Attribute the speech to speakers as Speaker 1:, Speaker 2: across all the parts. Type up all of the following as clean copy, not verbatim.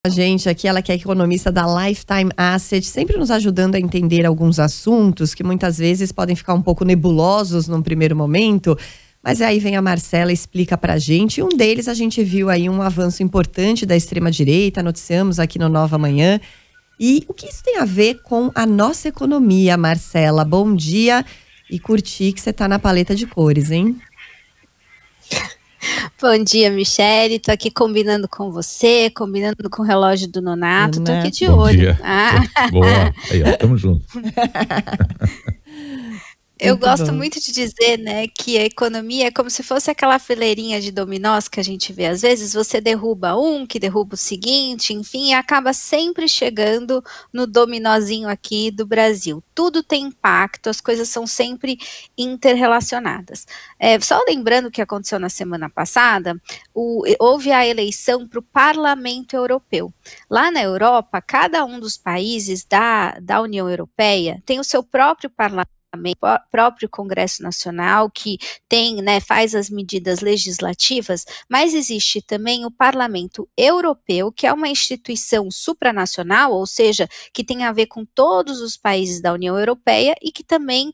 Speaker 1: A gente aqui, ela que é economista da Lifetime Asset, sempre nos ajudando a entender alguns assuntos que muitas vezes podem ficar um pouco nebulosos num primeiro momento, mas aí vem a Marcela e explica pra gente. Um deles a gente viu aí um avanço importante da extrema-direita, noticiamos aqui no Nova Manhã. E o que isso tem a ver com a nossa economia, Marcela? Bom dia e curti que você tá na paleta de cores, hein?
Speaker 2: Bom dia, Michele. Tô aqui combinando com você, combinando com o relógio do Nonato. Tô aqui de olho.
Speaker 3: Dia. Boa. Aí, ó, tamo junto.
Speaker 2: Eu gosto muito de dizer, né, que a economia é como se fosse aquela fileirinha de dominós que a gente vê. Às vezes você derruba um, que derruba o seguinte, enfim, e acaba sempre chegando no dominózinho aqui do Brasil. Tudo tem impacto, as coisas são sempre interrelacionadas. Só lembrando o que aconteceu na semana passada, houve a eleição para o Parlamento Europeu. Lá na Europa, cada um dos países da União Europeia tem o seu próprio parlamento, próprio Congresso Nacional, que tem, né, faz as medidas legislativas, mas existe também o Parlamento Europeu, que é uma instituição supranacional, ou seja, que tem a ver com todos os países da União Europeia e que também,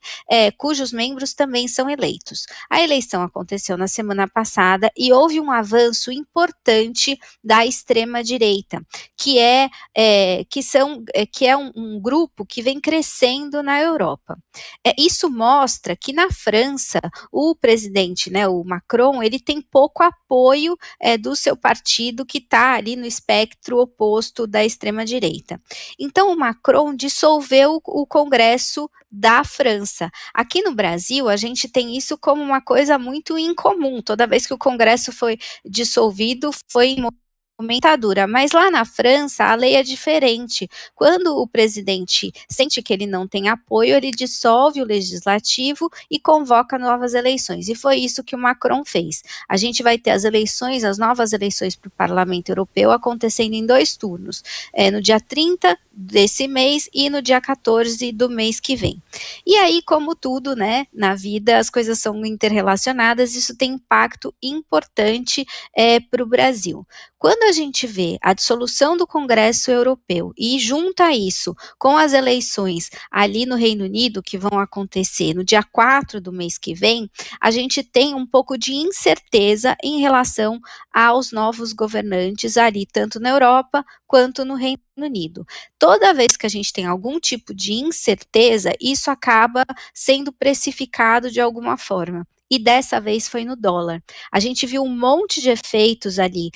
Speaker 2: cujos membros também são eleitos. A eleição aconteceu na semana passada e houve um avanço importante da extrema-direita, que é um grupo que vem crescendo na Europa. Isso mostra que na França, o presidente, né, o Macron, ele tem pouco apoio do seu partido, que está ali no espectro oposto da extrema-direita. Então, o Macron dissolveu o Congresso da França. Aqui no Brasil, a gente tem isso como uma coisa muito incomum. Toda vez que o Congresso foi dissolvido, foi em ditadura, mas lá na França a lei é diferente. Quando o presidente sente que ele não tem apoio, ele dissolve o legislativo e convoca novas eleições, e foi isso que o Macron fez. A gente vai ter as novas eleições para o Parlamento Europeu acontecendo em 2 turnos, no dia 30 desse mês e no dia 14 do mês que vem. E aí, como tudo, né, na vida, as coisas são interrelacionadas, isso tem impacto importante para o Brasil. Quando a gente vê a dissolução do Congresso Europeu e junta isso com as eleições ali no Reino Unido, que vão acontecer no dia 4 do mês que vem, a gente tem um pouco de incerteza em relação aos novos governantes ali, tanto na Europa quanto no Reino Unido. Toda vez que a gente tem algum tipo de incerteza, isso acaba sendo precificado de alguma forma. E dessa vez foi no dólar. A gente viu um monte de efeitos ali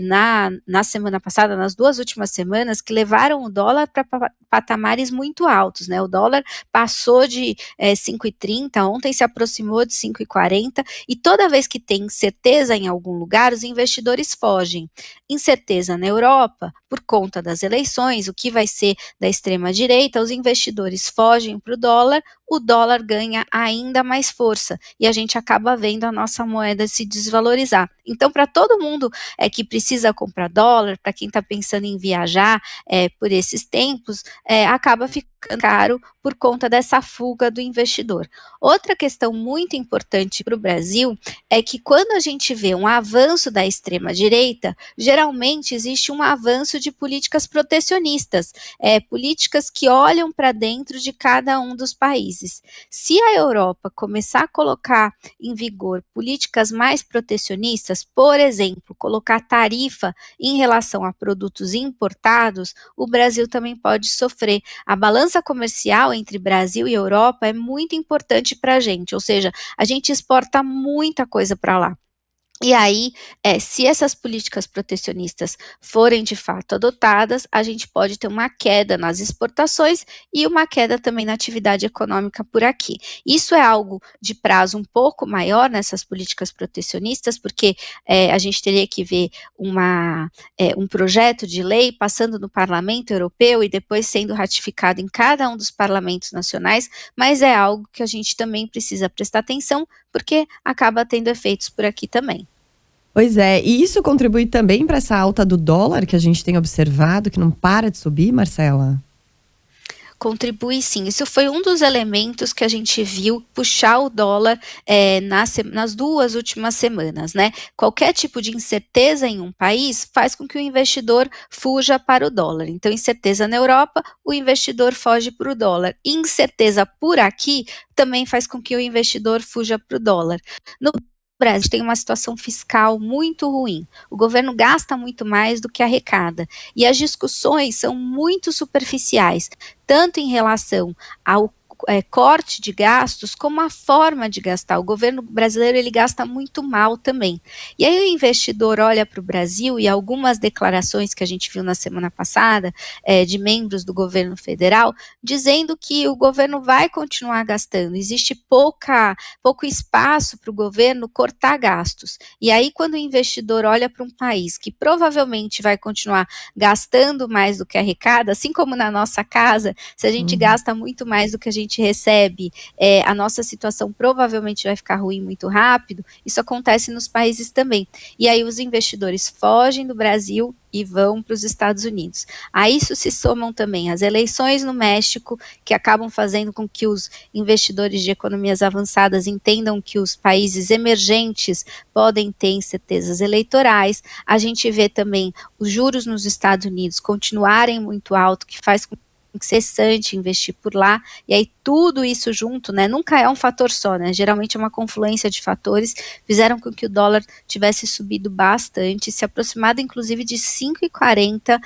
Speaker 2: na semana passada, nas 2 últimas semanas, que levaram o dólar para patamares muito altos, né? O dólar passou de 5,30, ontem se aproximou de 5,40, e toda vez que tem incerteza em algum lugar, os investidores fogem. Incerteza na Europa, por conta das eleições, o que vai ser da extrema-direita, os investidores fogem para o dólar ganha ainda mais força, e a gente acaba vendo a nossa moeda se desvalorizar. Então, para todo mundo que precisa comprar dólar, para quem está pensando em viajar por esses tempos, acaba ficando caro por conta dessa fuga do investidor. Outra questão muito importante para o Brasil é que quando a gente vê um avanço da extrema-direita, geralmente existe um avanço de políticas protecionistas, políticas que olham para dentro de cada um dos países. Se a Europa começar a colocar em vigor políticas mais protecionistas, por exemplo, colocar tarifa em relação a produtos importados, o Brasil também pode sofrer. A balança comercial entre Brasil e Europa é muito importante para a gente, ou seja, a gente exporta muita coisa para lá. E aí, se essas políticas protecionistas forem de fato adotadas, a gente pode ter uma queda nas exportações e uma queda também na atividade econômica por aqui. Isso é algo de prazo um pouco maior nessas políticas protecionistas, porque a gente teria que ver um projeto de lei passando no Parlamento Europeu e depois sendo ratificado em cada um dos parlamentos nacionais, mas é algo que a gente também precisa prestar atenção, porque acaba tendo efeitos por aqui também.
Speaker 1: Pois é, e isso contribui também para essa alta do dólar que a gente tem observado, que não para de subir, Marcela?
Speaker 2: Contribui sim. Isso foi um dos elementos que a gente viu puxar o dólar nas 2 últimas semanas, né? Qualquer tipo de incerteza em um país faz com que o investidor fuja para o dólar. Então, incerteza na Europa, o investidor foge para o dólar. Incerteza por aqui também faz com que o investidor fuja para o dólar. No Brasil tem uma situação fiscal muito ruim. O governo gasta muito mais do que arrecada. E as discussões são muito superficiais, tanto em relação ao corte de gastos, como a forma de gastar. O governo brasileiro, ele gasta muito mal também. E aí o investidor olha para o Brasil e algumas declarações que a gente viu na semana passada, de membros do governo federal, dizendo que o governo vai continuar gastando. Existe pouco espaço para o governo cortar gastos. E aí quando o investidor olha para um país que provavelmente vai continuar gastando mais do que arrecada, assim como na nossa casa, se a gente gasta muito mais do que a gente recebe, a nossa situação provavelmente vai ficar ruim muito rápido. Isso acontece nos países também. E aí os investidores fogem do Brasil e vão para os Estados Unidos. A isso se somam também as eleições no México, que acabam fazendo com que os investidores de economias avançadas entendam que os países emergentes podem ter incertezas eleitorais. A gente vê também os juros nos Estados Unidos continuarem muito alto, que faz com interessante investir por lá, e aí tudo isso junto, né, nunca é um fator só, né, geralmente é uma confluência de fatores, fizeram com que o dólar tivesse subido bastante, se aproximado inclusive de 5,40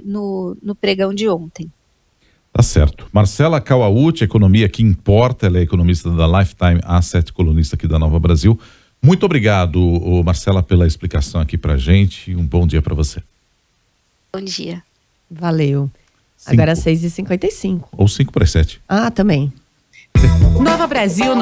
Speaker 2: no pregão de ontem.
Speaker 3: Tá certo. Marcela Kawauchi, economia que importa, ela é economista da Lifetime Asset, colunista aqui da Nova Brasil. Muito obrigado, Marcela, pela explicação aqui pra gente, um bom dia para você.
Speaker 2: Bom dia.
Speaker 1: Valeu. Agora 6h55.
Speaker 3: Ou 5 para as 7.
Speaker 1: Ah, também.
Speaker 4: Nova Brasil no